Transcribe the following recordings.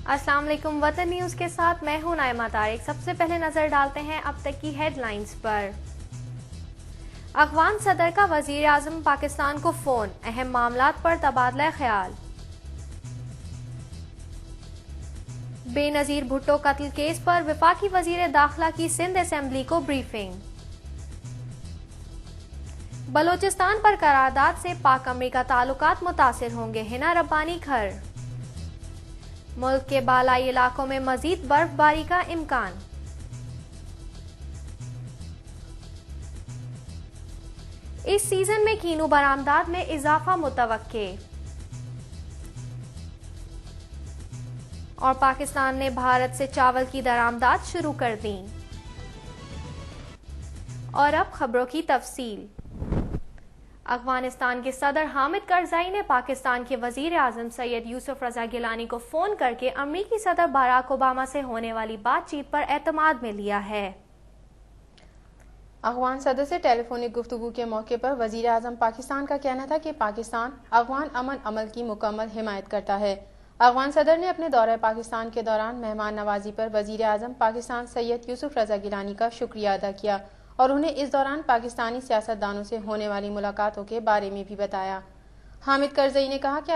अस्सलाम वालेकुम। वतन न्यूज़ के साथ मैं हूं नाइमा तारिक। सबसे पहले नजर डालते हैं अब तक की हेडलाइंस पर। अफगान सदर का वजीर आजम पाकिस्तान को फोन, अहम मामलात पर तबादला ख्याल। बेनजीर भुट्टो कत्ल केस पर वफाकी वजीर दाखिला की सिंध असेंबली को ब्रीफिंग। बलोचिस्तान पर करारदाद से पाक अमरीका ताल्लुकात मुतासिर होंगे, हिना रब्बानी खर। मुल्क के बालाई इलाकों में मजीद बर्फबारी का इम्कान। इस सीजन में कीनू बरामदात में इजाफा मुतवक्के। और पाकिस्तान ने भारत से चावल की दरामदात शुरू कर दी। और अब खबरों की तफसील। अफगानिस्तान के सदर हामिद करजाई ने पाकिस्तान के वजीर आजम सैयद यूसुफ रजा गिलानी को फोन करके अमरीकी सदर बराक ओबामा से होने वाली बातचीत पर एतमाद में लिया है। अफगान सदर से टेलीफोनिक गुफ्तगू के मौके पर वजीर आजम पाकिस्तान का कहना था कि पाकिस्तान अफगान अमन अमल की मुकम्मल हिमायत करता है। अफगान सदर ने अपने दौरे पाकिस्तान के दौरान मेहमान नवाजी पर वजीर आजम पाकिस्तान सैयद यूसुफ रजा गिलानी का शुक्रिया अदा किया और उन्हें इस दौरान पाकिस्तानी सियासतदानों से होने वाली मुलाकातों के बारे में भी बताया। हामिद करजई ने कहा कि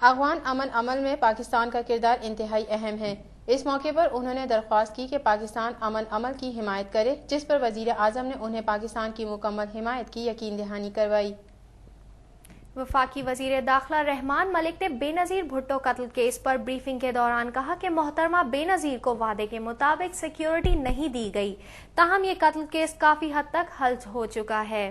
अफगान अमन अमल में पाकिस्तान का किरदार इंतहाई अहम है। इस मौके पर उन्होंने दरख्वास्त की कि पाकिस्तान अमन अमल की हिमायत करे, जिस पर वजीर आजम ने उन्हें पाकिस्तान की मुकम्मल हिमायत की यकीन दहानी करवाई। वफाकी वजीर दाखिला रहमान मलिक ने बेनजीर भुट्टो कत्ल केस पर ब्रीफिंग के दौरान कहा कि मोहतरमा बेनजीर को वादे के मुताबिक सिक्योरिटी नहीं दी गई, ताहम ये कत्ल केस काफी हद तक हल हो चुका है।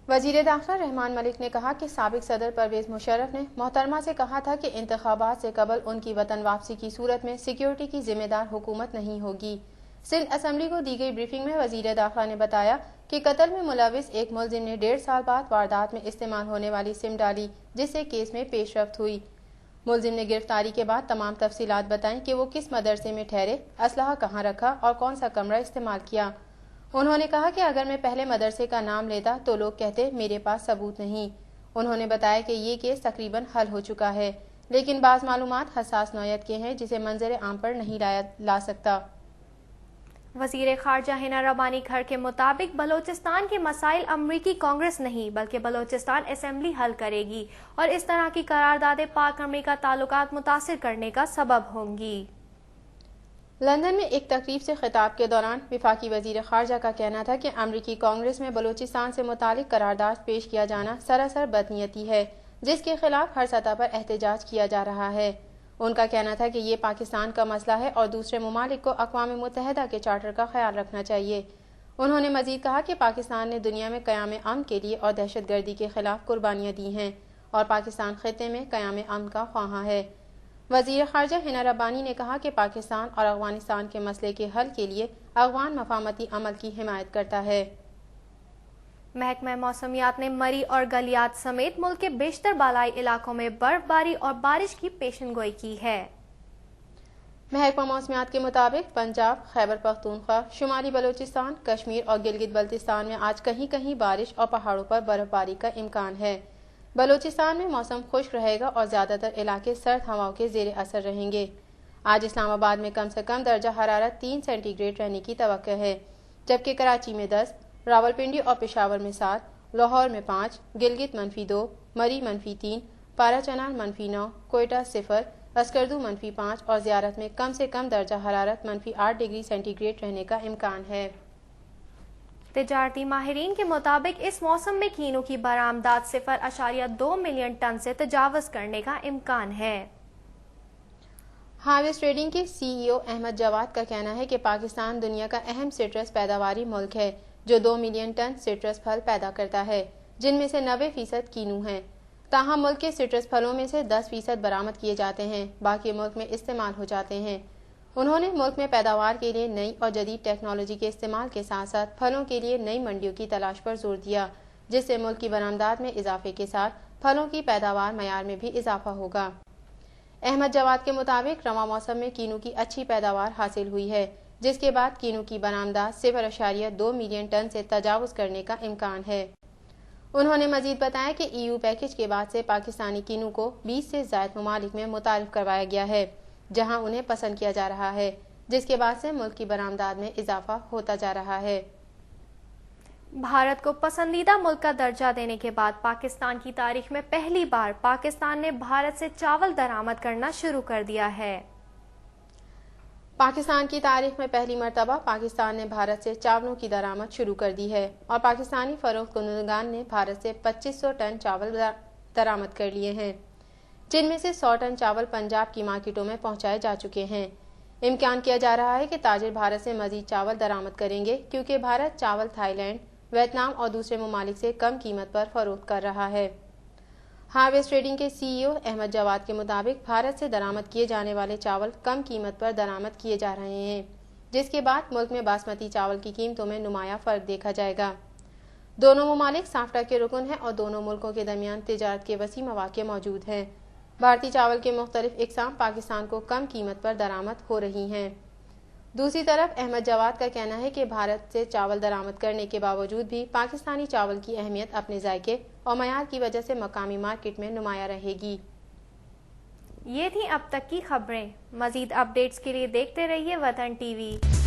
वजीर दाखिला रहमान मलिक ने कहा कि साबिक सदर परवेज मुशर्रफ ने मोहतरमा से कहा था कि इंतखाबात से कबल उनकी वतन वापसी की सूरत में सिक्योरिटी की जिम्मेदार हुकूमत नहीं होगी। सिंध असेंबली को दी गई ब्रीफिंग में वजीर दाखिला ने बताया कि कत्ल में मुलविस एक मुलजिम ने 1.5 साल बाद वारदात में इस्तेमाल होने वाली सिम डाली, जिससे केस में पेशरफ्त हुई। मुलजिम ने गिरफ्तारी के बाद तमाम तफसीलात बताएं कि वो किस मदरसे में ठहरे, असलहा कहाँ रखा और कौन सा कमरा इस्तेमाल किया। उन्होंने कहा कि अगर मैं पहले मदरसे का नाम लेता तो लोग कहते मेरे पास सबूत नहीं। उन्होंने बताया कि ये केस तकरीबन हल हो चुका है, लेकिन बाज़ मालूमात हसास नौयत के हैं जिसे मंजर आम पर नहीं ला सकता। वजीर खारजा हिना रब्बानी खर के मुताबिक बलोचिस्तान के मसाइल अमरीकी कांग्रेस नहीं बल्कि बलोचिस्तान असेंबली हल करेगी और इस तरह की करारदादें पाक अमरीका ताल्लुकात मुतासिर करने का सबब होंगी। लंदन में एक तकरीब से खिताब के दौरान वफाकी वजीर खारजा का कहना था कि अमरीकी कांग्रेस में बलोचिस्तान से मुतालिक करारदाद पेश किया जाना सरासर बदनीयती है, जिसके खिलाफ हर सतह पर एहतजाज किया जा रहा है। उनका कहना था कि ये पाकिस्तान का मसला है और दूसरे ममालिक को अक़वाम मुत्तहिदा के चार्टर का ख्याल रखना चाहिए। उन्होंने मजीद कहा कि पाकिस्तान ने दुनिया में क़याम अमन के लिए और दहशत गर्दी के खिलाफ कुर्बानियाँ दी हैं और पाकिस्तान खित्ते में क़याम अमन का ख्वाहां है। वज़ीर ख़ारजा हिना रब्बानी ने कहा कि पाकिस्तान और अफ़गानिस्तान के मसले के हल के लिए अफ़गान मफाहमती अमल की हिमायत करता है। महकमा मौसमियात ने मरी और गलियात समेत मुल्क के बेशतर बालाई इलाकों में बर्फबारी और बारिश की पेशनगोई की है। महकमा मौसमियात के मुताबिक पंजाब, खैबर पख्तूनख्वा, शुमाली बलोचिस्तान, कश्मीर और गिलगित बल्तिस्तान में आज कहीं कहीं बारिश और पहाड़ों पर बर्फबारी का इम्कान है। बलोचिस्तान में मौसम खुश्क रहेगा और ज़्यादातर इलाके सर्द हवाओं के ज़ेर असर रहेंगे। आज इस्लामाबाद में कम से कम दर्जा हरारत 3 सेंटीग्रेड रहने की तवक्को है, जबकि कराची में 10, रावलपिंडी और पेशावर में 7, लाहौर में 5, गिलगित -2, मरी -3, पाराचनार -9, कोयटा 0, अस्करदू -5 और ज़ियारत में कम से कम दर्जा हरारत -8 डिग्री सेंटीग्रेड रहने का इम्कान है। तिजारती माहिरीन के मुताबिक इस मौसम में कीनू की बरामदात 0.2 मिलियन टन से तजावज़ करने का इम्कान है। हार्वेस्ट ट्रेडिंग के CEO अहमद जवाद का कहना है कि पाकिस्तान दुनिया का अहम सिट्रस पैदावारी मुल्क है, जो 2 मिलियन टन सिट्रस फल पैदा करता है, जिनमें से 90% कीनू हैं। ताहम मुल्क के सिट्रस फलों में से 10% बरामद किए जाते हैं, बाकी मुल्क में इस्तेमाल हो जाते हैं। उन्होंने मुल्क में पैदावार के लिए नई और जदीद टेक्नोलॉजी के इस्तेमाल के साथ साथ फलों के लिए नई मंडियों की तलाश पर जोर दिया, जिससे मुल्क की बरामदात में इजाफे के साथ फलों की पैदावार मयार में भी इजाफा होगा। अहमद जवाद के मुताबिक रवा मौसम में कीनू की अच्छी पैदावार हासिल हुई है, जिसके बाद कीनू की बरामदात 0.2 मिलियन टन से तजावुज़ करने का इम्कान है। انہوں نے مزید بتایا کہ EU پیکج کے بعد سے پاکستانی کینو کو 20 سے زائد ممالک میں متعارف کروایا گیا ہے جہاں انہیں پسند کیا جا رہا ہے، جس کے بعد سے ملک کی برآمدات میں اضافہ ہوتا جا رہا ہے۔ بھارت کو پسندیدہ ملک کا درجہ دینے کے بعد پاکستان کی تاریخ میں پہلی بار پاکستان نے بھارت سے چاول درآمد کرنا شروع کر دیا ہے۔ پاکستان کی تاریخ میں پہلی مرتبہ پاکستان نے بھارت سے چاولوں کی درآمد شروع کر دی ہے اور پاکستانی فروخت کنندگان نے بھارت سے 2500 ٹن چاول درآمد کر لیے ہیں، جن میں سے 100 ٹن چاول پنجاب کی مارکیٹوں میں پہنچائے جا چکے ہیں۔ امکان کیا جا رہا ہے کہ تاجر بھارت سے مزید چاول درآمد کریں گے کیونکہ بھارت چاول تھائی لینڈ، ویتنام اور دوسرے ممالک سے کم قیمت پر فروخت کر رہا ہے۔ ہارویسٹ ٹریڈنگ کے CEO احمد جواد کے مطابق بھارت سے درآمد کیے جانے والے چاول کم قیمت پر درآمد کیے جا رہے ہیں، جس کے بعد ملک میں باسمتی چاول کی قیمتوں میں نمایاں فرق دیکھا جائے گا۔ دونوں ممالک سافٹا کے رکن ہیں اور دونوں ملکوں کے درمیان تجارت کے وسیع مواقع موجود ہیں۔ بھارتی چاول کے مختلف اقسام پاکستان کو کم قیمت پر درآمد ہو رہی ہیں۔ دوسری طرف احمد جواد کا کہنا ہے کہ بھارت سے چاول درآمد کرنے کے باوجود بھی پاکستانی چاول کی اہمیت اپنے ذائقے اور معیار کی وجہ سے مقامی مارکیٹ میں نمایاں رہے گی۔ یہ تھی اب تک کی خبریں۔ مزید اپڈیٹس کے لیے دیکھتے رہیے وطن ٹی وی۔